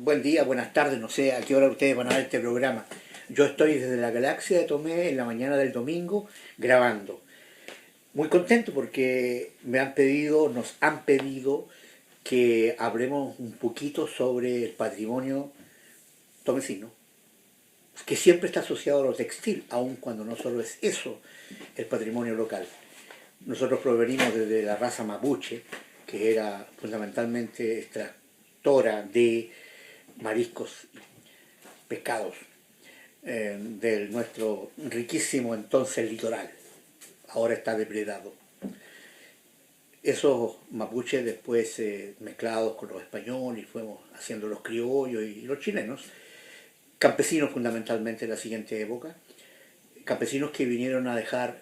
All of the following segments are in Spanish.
buen día, buenas tardes, no sé a qué hora ustedes van a ver este programa. Yo estoy desde la galaxia de Tomé en la mañana del domingo grabando. Muy contento porque nos han pedido que hablemos un poquito sobre el patrimonio tomecino, que siempre está asociado a lo textil, aun cuando no solo es eso el patrimonio local. Nosotros provenimos desde la raza mapuche, que era fundamentalmente extractora de mariscos, pescados, de nuestro riquísimo entonces litoral. Ahora está depredado. Esos mapuches después mezclados con los españoles, y fuimos haciendo los criollos y los chilenos, campesinos fundamentalmente en la siguiente época, campesinos que vinieron a dejar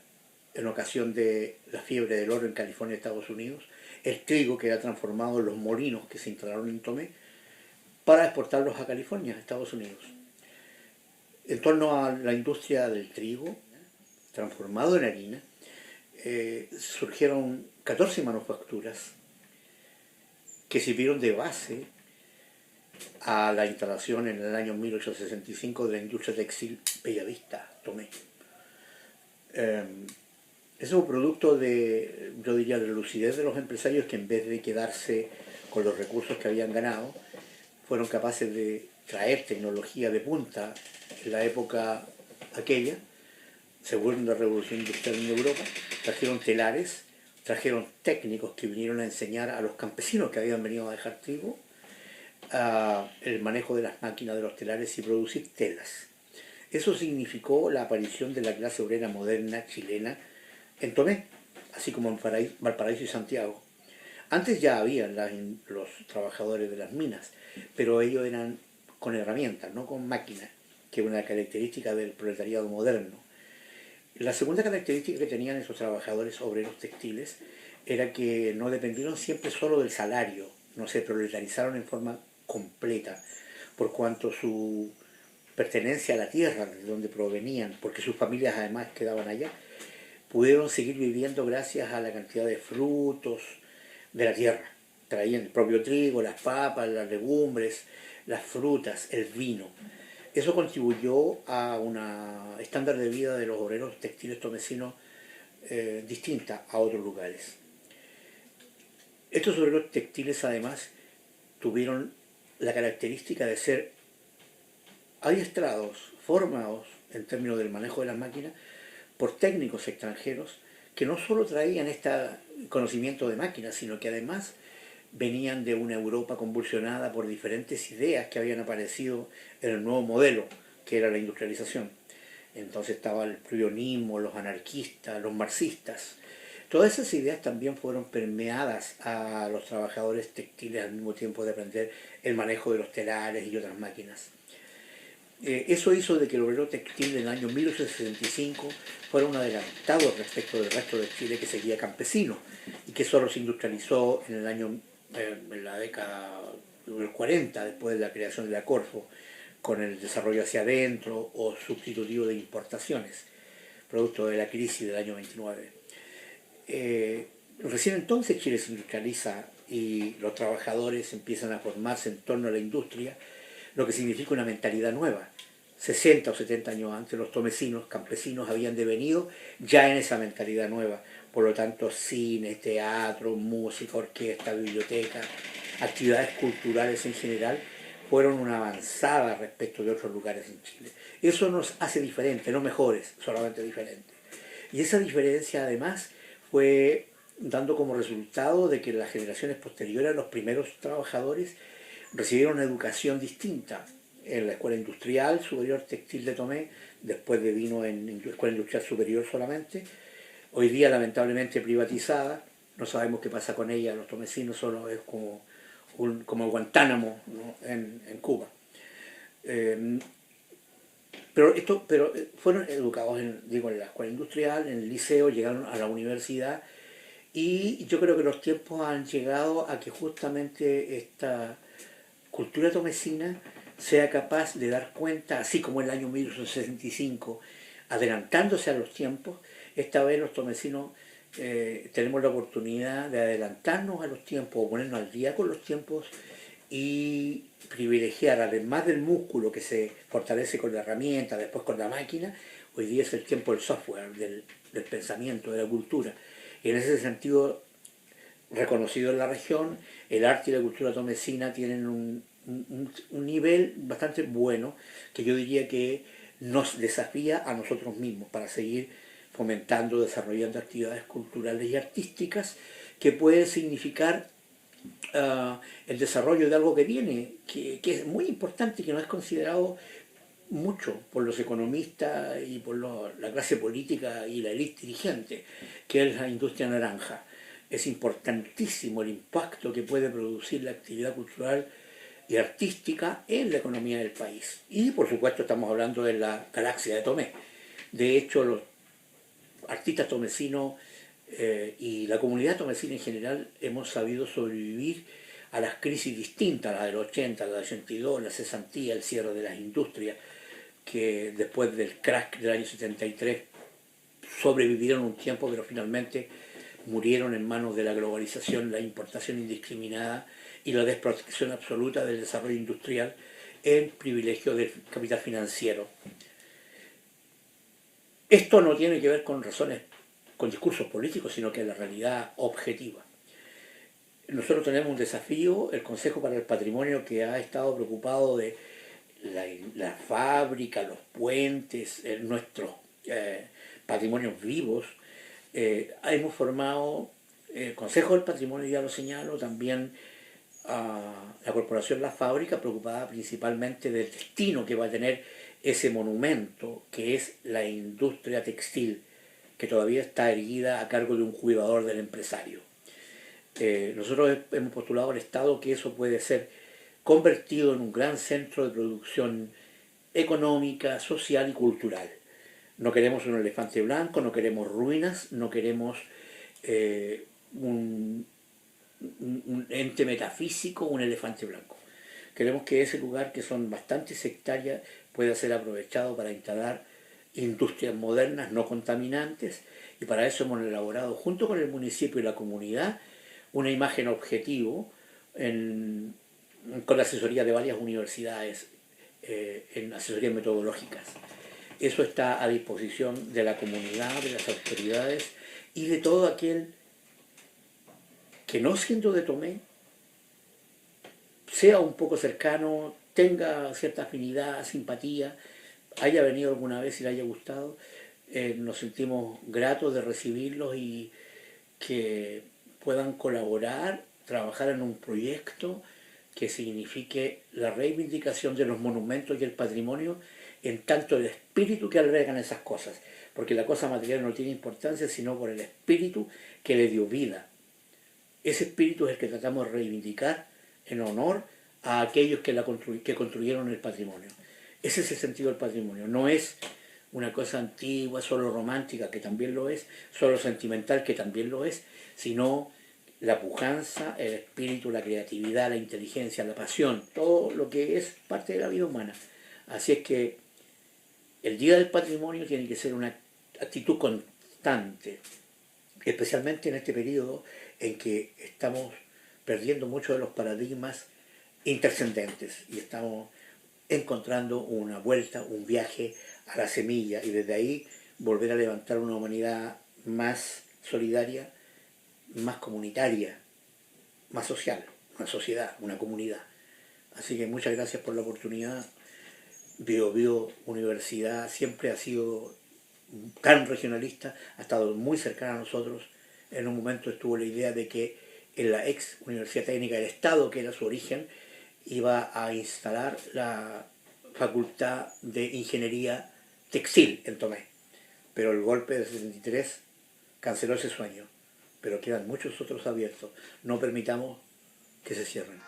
en ocasión de la fiebre del oro en California y Estados Unidos, el trigo que era transformado en los molinos que se instalaron en Tomé para exportarlos a California, a Estados Unidos. En torno a la industria del trigo, transformado en harina, surgieron 14 manufacturas que sirvieron de base a la instalación en el año 1865 de la industria textil Bellavista, Tomé. Es un producto de, yo diría, de la lucidez de los empresarios que en vez de quedarse con los recursos que habían ganado, fueron capaces de traer tecnología de punta en la época aquella, segunda revolución industrial en Europa. Trajeron telares, trajeron técnicos que vinieron a enseñar a los campesinos que habían venido a dejar trigo el manejo de las máquinas de los telares y producir telas. Eso significó la aparición de la clase obrera moderna chilena en Tomé, así como en Valparaíso y Santiago. Antes ya había los trabajadores de las minas, pero ellos eran con herramientas, no con máquinas, que es una característica del proletariado moderno. La segunda característica que tenían esos trabajadores obreros textiles era que no dependieron siempre solo del salario, no se proletarizaron en forma completa, por cuanto su pertenencia a la tierra de donde provenían, porque sus familias además quedaban allá, pudieron seguir viviendo gracias a la cantidad de frutos de la tierra. Traían el propio trigo, las papas, las legumbres, las frutas, el vino. Eso contribuyó a una estándar de vida de los obreros textiles tomecinos distinta a otros lugares. Estos obreros textiles además tuvieron la característica de ser adiestrados, formados en términos del manejo de las máquinas por técnicos extranjeros que no solo traían este conocimiento de máquinas, sino que además venían de una Europa convulsionada por diferentes ideas que habían aparecido en el nuevo modelo, que era la industrialización. Entonces estaba el prionismo, los anarquistas, los marxistas. Todas esas ideas también fueron permeadas a los trabajadores textiles al mismo tiempo de aprender el manejo de los telares y otras máquinas. Eso hizo de que el obrero textil del año 1865 fuera un adelantado respecto del resto de Chile, que seguía campesino y que solo se industrializó en el año, en la década del 40, después de la creación de la Corfo, con el desarrollo hacia adentro o sustitutivo de importaciones, producto de la crisis del año 29. Recién entonces Chile se industrializa y los trabajadores empiezan a formarse en torno a la industria, lo que significa una mentalidad nueva. 60 o 70 años antes los tomecinos, campesinos, habían devenido ya en esa mentalidad nueva. Por lo tanto, cine, teatro, música, orquesta, biblioteca, actividades culturales en general, fueron una avanzada respecto de otros lugares en Chile. Eso nos hace diferentes, no mejores, solamente diferentes. Y esa diferencia además fue dando como resultado de que las generaciones posteriores, los primeros trabajadores, recibieron una educación distinta en la Escuela Industrial Superior Textil de Tomé, después vino en Escuela Industrial Superior solamente, hoy día lamentablemente privatizada, no sabemos qué pasa con ella, los tomecinos solo es como Guantánamo, ¿no? en Cuba. Pero fueron educados en la Escuela Industrial, en el liceo, llegaron a la universidad y yo creo que los tiempos han llegado a que justamente esta cultura tomecina sea capaz de dar cuenta, así como en el año 1865, adelantándose a los tiempos. Esta vez los tomecinos tenemos la oportunidad de adelantarnos a los tiempos o ponernos al día con los tiempos y privilegiar, además del músculo que se fortalece con la herramienta, después con la máquina, hoy día es el tiempo del software, del pensamiento, de la cultura. Y en ese sentido, reconocido en la región, el arte y la cultura tomesina tienen un nivel bastante bueno, que yo diría que nos desafía a nosotros mismos para seguir fomentando, desarrollando actividades culturales y artísticas que pueden significar el desarrollo de algo que viene, que es muy importante y que no es considerado mucho por los economistas y por la clase política y la élite dirigente, que es la industria naranja. Es importantísimo el impacto que puede producir la actividad cultural y artística en la economía del país. Y por supuesto estamos hablando de la galaxia de Tomé. De hecho, los artistas tomecinos y la comunidad tomecina en general hemos sabido sobrevivir a las crisis distintas, la del 80, la del 82, la cesantía, el cierre de las industrias, que después del crack del año 73 sobrevivieron un tiempo, pero finalmente murieron en manos de la globalización, la importación indiscriminada y la desprotección absoluta del desarrollo industrial en privilegio del capital financiero. Esto no tiene que ver con razones, con discursos políticos, sino que es la realidad objetiva. Nosotros tenemos un desafío, el Consejo para el Patrimonio, que ha estado preocupado de la fábrica, los puentes, nuestros patrimonios vivos. Hemos formado el Consejo del Patrimonio, ya lo señalo, también la Corporación La Fábrica, preocupada principalmente del destino que va a tener ese monumento, que es la industria textil, que todavía está erguida a cargo de un cuidador del empresario. Nosotros hemos postulado al Estado que eso puede ser convertido en un gran centro de producción económica, social y cultural. No queremos un elefante blanco, no queremos ruinas, no queremos un ente metafísico, un elefante blanco. Queremos que ese lugar, que son bastantes hectáreas, pueda ser aprovechado para instalar industrias modernas, no contaminantes, y para eso hemos elaborado, junto con el municipio y la comunidad, una imagen objetivo con la asesoría de varias universidades en asesorías metodológicas. Eso está a disposición de la comunidad, de las autoridades y de todo aquel que, no siendo de Tomé, sea un poco cercano, tenga cierta afinidad, simpatía, haya venido alguna vez y le haya gustado. Nos sentimos gratos de recibirlos y que puedan colaborar, trabajar en un proyecto que signifique la reivindicación de los monumentos y el patrimonio, en tanto el espíritu que albergan esas cosas, porque la cosa material no tiene importancia sino por el espíritu que le dio vida. Ese espíritu es el que tratamos de reivindicar en honor a aquellos que construyeron el patrimonio. Ese es el sentido del patrimonio, no es una cosa antigua, solo romántica, que también lo es, solo sentimental, que también lo es, sino la pujanza, el espíritu, la creatividad, la inteligencia, la pasión, todo lo que es parte de la vida humana. Así es que el Día del Patrimonio tiene que ser una actitud constante, especialmente en este periodo en que estamos perdiendo muchos de los paradigmas intrascendentes y estamos encontrando una vuelta, un viaje a la semilla, y desde ahí volver a levantar una humanidad más solidaria, más comunitaria, más social, una sociedad, una comunidad. Así que muchas gracias por la oportunidad. Biobío Universidad siempre ha sido tan regionalista, ha estado muy cercana a nosotros. En un momento estuvo la idea de que en la ex Universidad Técnica del Estado, que era su origen, iba a instalar la Facultad de Ingeniería Textil en Tomé. Pero el golpe del 73 canceló ese sueño. Pero quedan muchos otros abiertos. No permitamos que se cierren.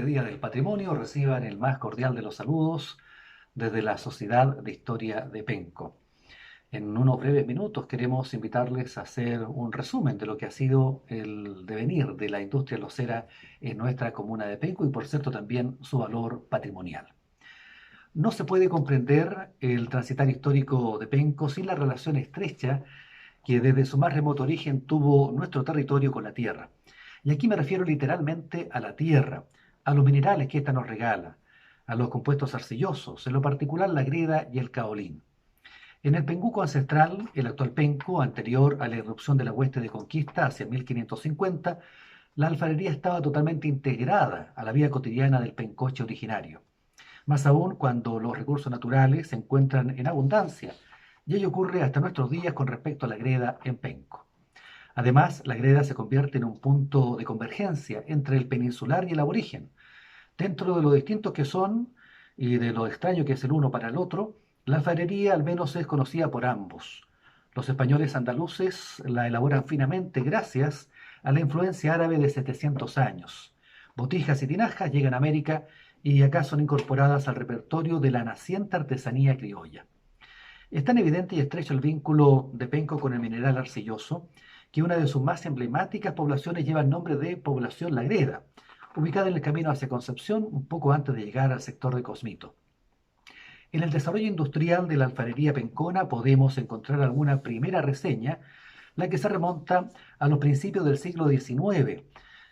este Día del Patrimonio reciban el más cordial de los saludos desde la Sociedad de Historia de Penco. En unos breves minutos queremos invitarles a hacer un resumen de lo que ha sido el devenir de la industria locera en nuestra comuna de Penco y por cierto también su valor patrimonial. No se puede comprender el transitar histórico de Penco sin la relación estrecha que desde su más remoto origen tuvo nuestro territorio con la tierra. Y aquí me refiero literalmente a la tierra, a los minerales que ésta nos regala, a los compuestos arcillosos, en lo particular la greda y el caolín. En el Penguco ancestral, el actual Penco, anterior a la irrupción de la hueste de conquista hacia 1550, la alfarería estaba totalmente integrada a la vida cotidiana del pencoche originario. Más aún cuando los recursos naturales se encuentran en abundancia, y ello ocurre hasta nuestros días con respecto a la greda en Penco. Además, la greda se convierte en un punto de convergencia entre el peninsular y el aborigen. Dentro de lo distintos que son y de lo extraño que es el uno para el otro, la alfarería al menos es conocida por ambos. Los españoles andaluces la elaboran finamente gracias a la influencia árabe de 700 años. Botijas y tinajas llegan a América y acá son incorporadas al repertorio de la naciente artesanía criolla. Es tan evidente y estrecho el vínculo de Penco con el mineral arcilloso que una de sus más emblemáticas poblaciones lleva el nombre de Población La Greda, ubicada en el camino hacia Concepción, un poco antes de llegar al sector de Cosmito. En el desarrollo industrial de la alfarería pencona podemos encontrar alguna primera reseña, la que se remonta a los principios del siglo XIX,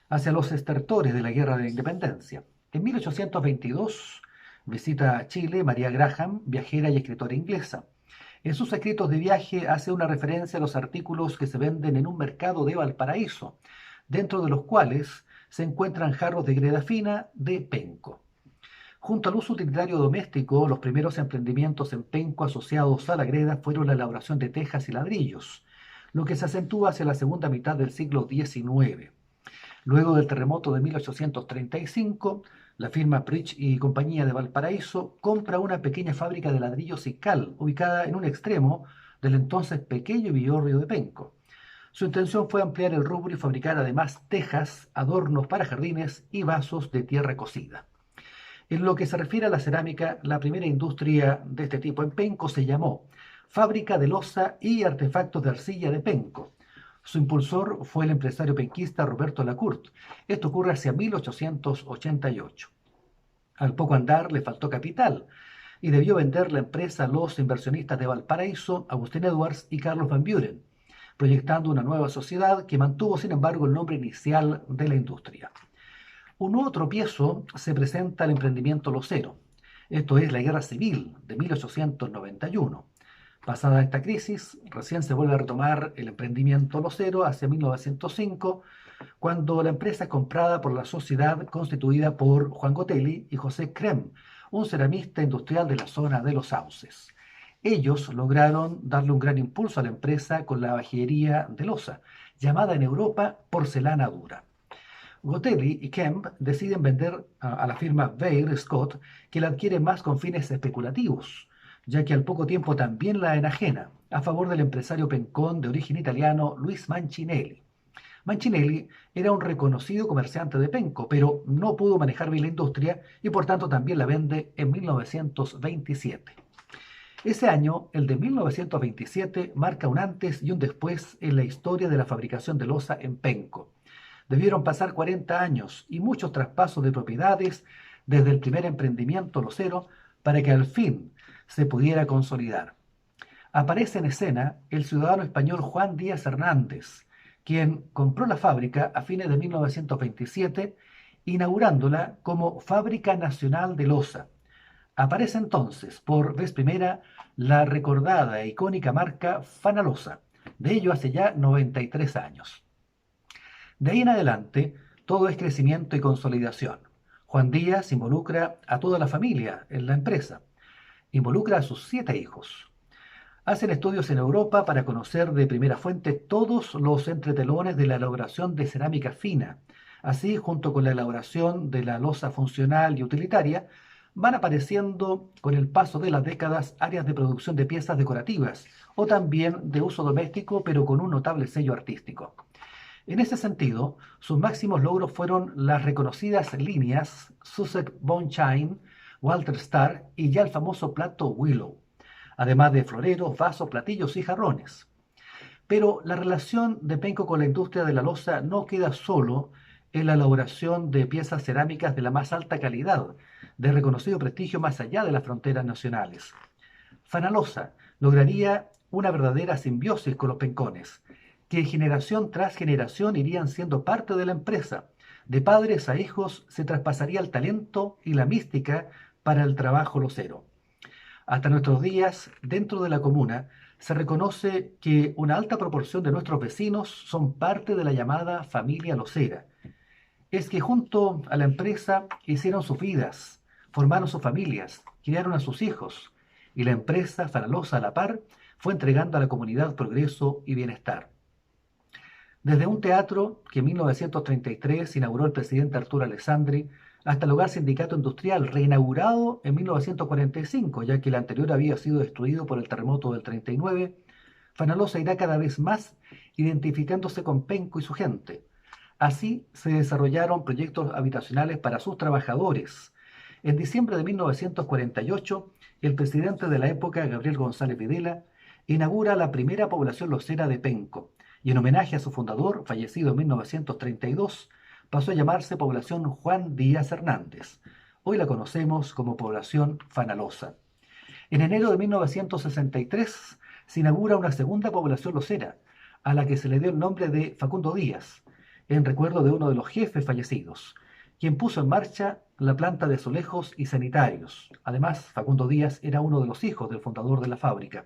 hacia los estertores de la Guerra de la Independencia. En 1822 visita a Chile María Graham, viajera y escritora inglesa. En sus escritos de viaje hace una referencia a los artículos que se venden en un mercado de Valparaíso, dentro de los cuales se encuentran jarros de greda fina de Penco. Junto al uso utilitario doméstico, los primeros emprendimientos en Penco asociados a la greda fueron la elaboración de tejas y ladrillos, lo que se acentúa hacia la segunda mitad del siglo XIX. Luego del terremoto de 1835, la firma Bridge y Compañía de Valparaíso compra una pequeña fábrica de ladrillos y cal, ubicada en un extremo del entonces pequeño Villorrio de Penco. Su intención fue ampliar el rubro y fabricar además tejas, adornos para jardines y vasos de tierra cocida. En lo que se refiere a la cerámica, la primera industria de este tipo en Penco se llamó Fábrica de Loza y Artefactos de Arcilla de Penco. Su impulsor fue el empresario penquista Roberto Lacourt. Esto ocurre hacia 1888. Al poco andar le faltó capital y debió vender la empresa a los inversionistas de Valparaíso, Agustín Edwards y Carlos Van Buren, proyectando una nueva sociedad que mantuvo sin embargo el nombre inicial de la industria. Un nuevo tropiezo se presenta al emprendimiento locero. Esto es la Guerra Civil de 1891. Pasada esta crisis, recién se vuelve a retomar el emprendimiento locero hacia 1905, cuando la empresa es comprada por la sociedad constituida por Juan Gotelli y José Crem, un ceramista industrial de la zona de Los Sauces. Ellos lograron darle un gran impulso a la empresa con la vajillería de loza, llamada en Europa porcelana dura. Gotelli y Kemp deciden vender a la firma Vere Scott, que la adquiere más con fines especulativos, ya que al poco tiempo también la enajena, a favor del empresario pencón de origen italiano Luis Mancinelli. Mancinelli era un reconocido comerciante de Penco, pero no pudo manejar bien la industria y por tanto también la vende en 1927. Ese año, el de 1927, marca un antes y un después en la historia de la fabricación de loza en Penco. Debieron pasar 40 años y muchos traspasos de propiedades desde el primer emprendimiento locero para que al fin se pudiera consolidar. Aparece en escena el ciudadano español Juan Díaz Hernández, quien compró la fábrica a fines de 1927, inaugurándola como Fábrica Nacional de Loza. Aparece entonces por vez primera la recordada e icónica marca Fanaloza, de ello hace ya 93 años. De ahí en adelante, todo es crecimiento y consolidación. Juan Díaz involucra a toda la familia en la empresa, involucra a sus 7 hijos. Hacen estudios en Europa para conocer de primera fuente todos los entretelones de la elaboración de cerámica fina. Así, junto con la elaboración de la loza funcional y utilitaria, van apareciendo con el paso de las décadas áreas de producción de piezas decorativas o también de uso doméstico, pero con un notable sello artístico. En ese sentido, sus máximos logros fueron las reconocidas líneas Sussex Bonshine, Walter Starr y ya el famoso plato Willow, además de floreros, vasos, platillos y jarrones. Pero la relación de Penco con la industria de la loza no queda solo en la elaboración de piezas cerámicas de la más alta calidad, de reconocido prestigio más allá de las fronteras nacionales. Fanalosa lograría una verdadera simbiosis con los pencones, que generación tras generación irían siendo parte de la empresa. De padres a hijos se traspasaría el talento y la mística para el trabajo locero. Hasta nuestros días, dentro de la comuna, se reconoce que una alta proporción de nuestros vecinos son parte de la llamada familia locera. Es que junto a la empresa hicieron sus vidas, formaron sus familias, criaron a sus hijos, y la empresa, Fanalosa a la par, fue entregando a la comunidad progreso y bienestar. Desde un teatro que en 1933 inauguró el presidente Arturo Alessandri, hasta el Hogar Sindicato Industrial, reinaugurado en 1945, ya que el anterior había sido destruido por el terremoto del 39, Fanalosa irá cada vez más identificándose con Penco y su gente. Así se desarrollaron proyectos habitacionales para sus trabajadores. En diciembre de 1948, el presidente de la época, Gabriel González Videla, inaugura la primera población locera de Penco, y en homenaje a su fundador, fallecido en 1932, pasó a llamarse población Juan Díaz Hernández. Hoy la conocemos como población Fanalosa. En enero de 1963 se inaugura una segunda población locera, a la que se le dio el nombre de Facundo Díaz, en recuerdo de uno de los jefes fallecidos, quien puso en marcha la planta de azulejos y sanitarios. Además, Facundo Díaz era uno de los hijos del fundador de la fábrica.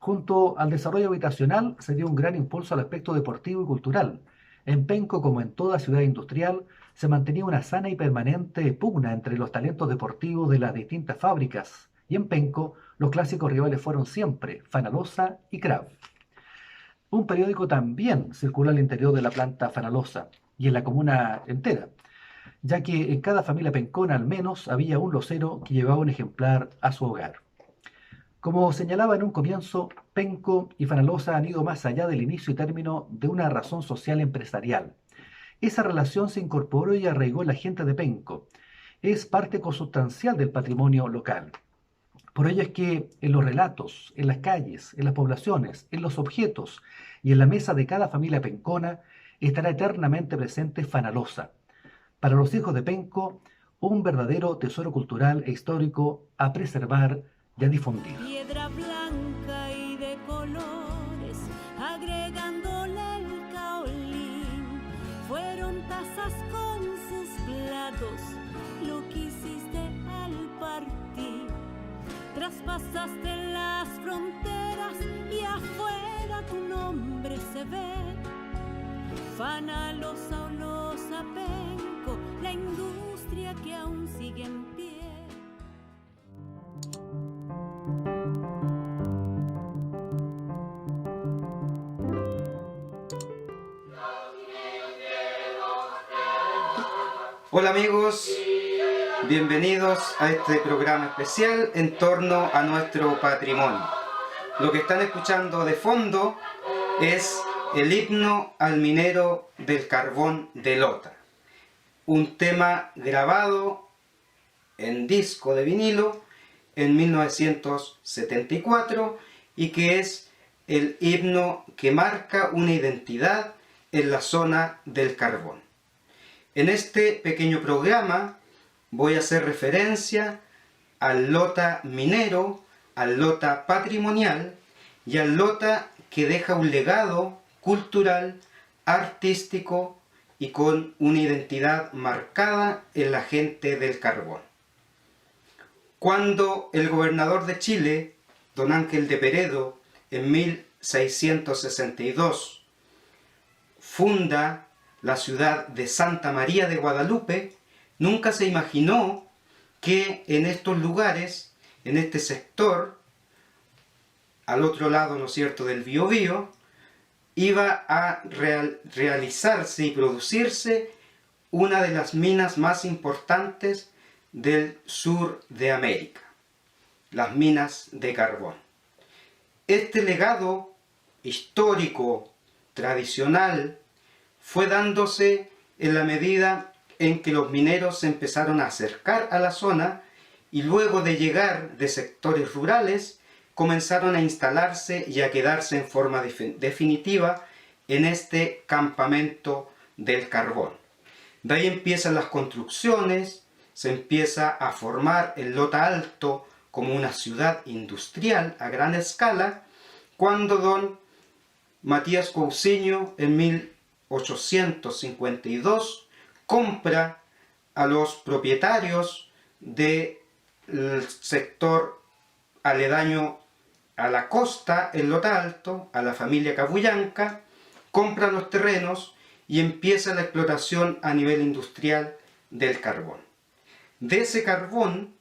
Junto al desarrollo habitacional se dio un gran impulso al aspecto deportivo y cultural. En Penco, como en toda ciudad industrial, se mantenía una sana y permanente pugna entre los talentos deportivos de las distintas fábricas, y en Penco los clásicos rivales fueron siempre Fanalosa y Kraft. Un periódico también circuló al interior de la planta Fanalosa y en la comuna entera, ya que en cada familia pencona al menos había un locero que llevaba un ejemplar a su hogar. Como señalaba en un comienzo, Penco y Fanalosa han ido más allá del inicio y término de una razón social empresarial. Esa relación se incorporó y arraigó en la gente de Penco. Es parte consustancial del patrimonio local. Por ello es que en los relatos, en las calles, en las poblaciones, en los objetos y en la mesa de cada familia pencona estará eternamente presente Fanalosa. Para los hijos de Penco, un verdadero tesoro cultural e histórico a preservar y a difundir. Piedra blanca y de colores, agregándole el caolín. Fueron tazas con sus platos, lo que hiciste al partir. Traspasaste las fronteras y afuera tu nombre se ve. Fanalosa o Loza Penco, la industria que aún sigue en pie. Hola amigos, bienvenidos a este programa especial en torno a nuestro patrimonio. Lo que están escuchando de fondo es el himno al minero del carbón de Lota, un tema grabado en disco de vinilo en 1974 y que es el himno que marca una identidad en la zona del carbón. En este pequeño programa voy a hacer referencia al Lota minero, al Lota patrimonial y al Lota que deja un legado cultural, artístico y con una identidad marcada en la gente del carbón. Cuando el gobernador de Chile, don Ángel de Peredo, en 1662, funda la ciudad de Santa María de Guadalupe, nunca se imaginó que en estos lugares, en este sector, al otro lado, ¿no es cierto?, del Biobío, iba a realizarse y producirse una de las minas más importantes del sur de América, las minas de carbón. Este legado histórico, tradicional, fue dándose en la medida en que los mineros se empezaron a acercar a la zona y luego de llegar de sectores rurales comenzaron a instalarse y a quedarse en forma definitiva en este campamento del carbón. De ahí empiezan las construcciones, se empieza a formar el Lota Alto como una ciudad industrial a gran escala, cuando don Matías Cousiño en 1852 compra a los propietarios del sector aledaño a la costa, en Lota Alto, a la familia Cabullanca, compra los terrenos y empieza la explotación a nivel industrial del carbón. De ese carbón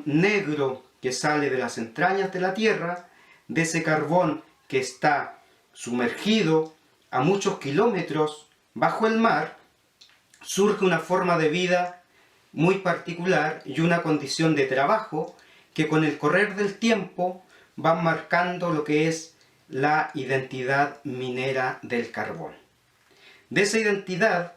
negro que sale de las entrañas de la tierra, de ese carbón que está sumergido a muchos kilómetros bajo el mar, surge una forma de vida muy particular y una condición de trabajo que con el correr del tiempo van marcando lo que es la identidad minera del carbón. De esa identidad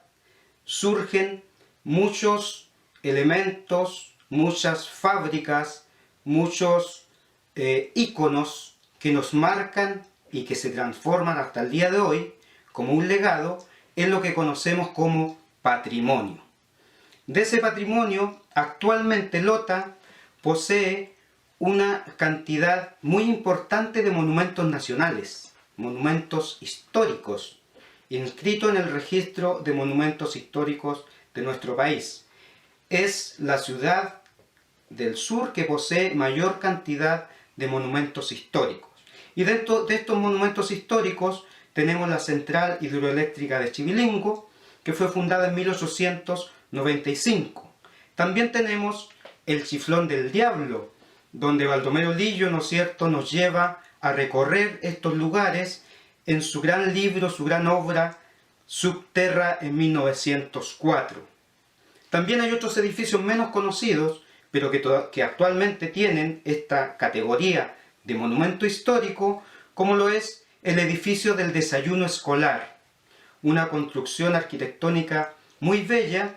surgen muchos elementos, muchas fábricas, muchos íconos que nos marcan y que se transforman hasta el día de hoy como un legado en lo que conocemos como patrimonio. De ese patrimonio, actualmente Lota posee una cantidad muy importante de monumentos nacionales, monumentos históricos, inscritos en el registro de monumentos históricos de nuestro país. Es la ciudad del sur que posee mayor cantidad de monumentos históricos. Y dentro de estos monumentos históricos tenemos la central hidroeléctrica de Chivilingo, que fue fundada en 1895. También tenemos el Chiflón del Diablo, donde Baldomero Lillo, ¿no es cierto?, nos lleva a recorrer estos lugares en su gran libro, su gran obra, Subterra, en 1904. También hay otros edificios menos conocidos, pero que actualmente tienen esta categoría de monumento histórico, como lo es el edificio del Desayuno Escolar, una construcción arquitectónica muy bella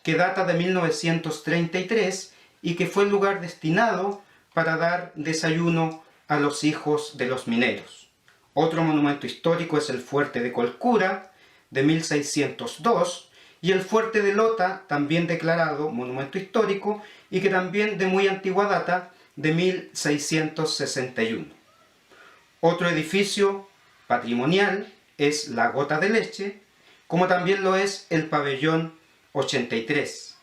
que data de 1933 y que fue el lugar destinado para dar desayuno a los hijos de los mineros. Otro monumento histórico es el Fuerte de Colcura, de 1602, y el Fuerte de Lota, también declarado monumento histórico, y que también de muy antigua data, de 1661. Otro edificio patrimonial es la Gota de Leche, como también lo es el Pabellón 83,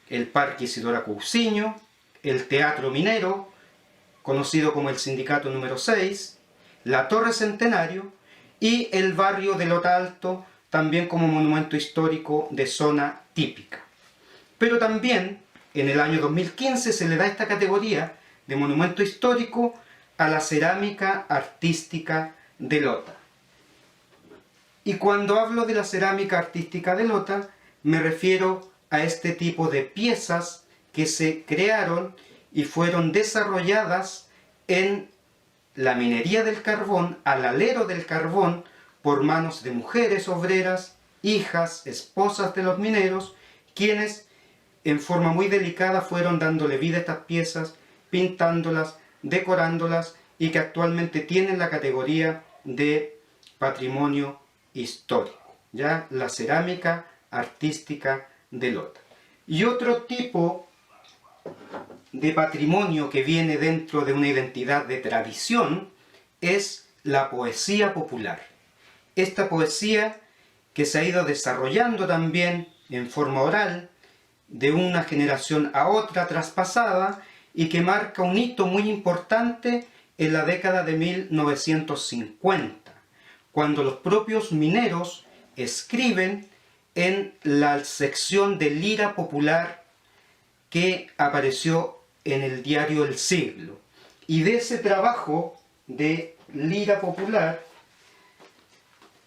el Parque Isidora Cousiño, el Teatro Minero, conocido como el Sindicato número 6, la Torre Centenario y el barrio de Lota Alto, también como monumento histórico de zona típica. Pero también en el año 2015 se le da esta categoría de monumento histórico a la cerámica artística de Lota. Y cuando hablo de la cerámica artística de Lota, me refiero a este tipo de piezas que se crearon y fueron desarrolladas en la minería del carbón, al alero del carbón, por manos de mujeres obreras, hijas, esposas de los mineros, quienes en forma muy delicada fueron dándole vida a estas piezas, pintándolas, decorándolas, y que actualmente tienen la categoría de patrimonio histórico, ya la cerámica artística de Lota. Y otro tipo de patrimonio que viene dentro de una identidad de tradición es la poesía popular. Esta poesía que se ha ido desarrollando también en forma oral, de una generación a otra traspasada, y que marca un hito muy importante en la década de 1950, cuando los propios mineros escriben en la sección de lira popular que apareció en el diario El Siglo. Y de ese trabajo de lira popular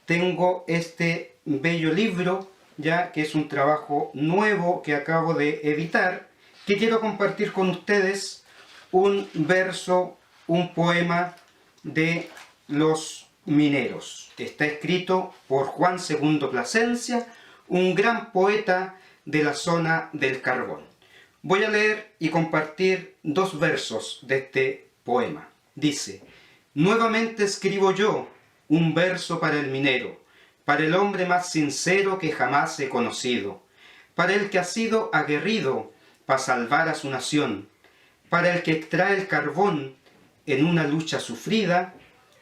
tengo este bello libro, ya que es un trabajo nuevo que acabo de editar, que quiero compartir con ustedes un verso, un poema de los mineros. Está escrito por Juan II Plasencia, un gran poeta de la zona del carbón. Voy a leer y compartir 2 versos de este poema. Dice: nuevamente escribo yo un verso para el minero, para el hombre más sincero que jamás he conocido, para el que ha sido aguerrido para salvar a su nación, para el que extrae el carbón en una lucha sufrida,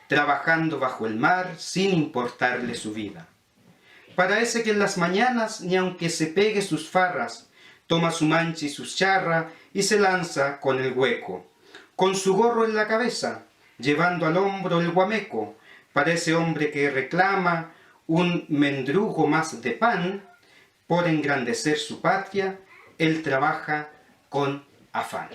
trabajando bajo el mar sin importarle su vida. Para ese que en las mañanas, ni aunque se pegue sus farras, toma su mancha y su charra y se lanza con el hueco, con su gorro en la cabeza, llevando al hombro el guameco. Para ese hombre que reclama un mendrugo más de pan, por engrandecer su patria, él trabaja con afán.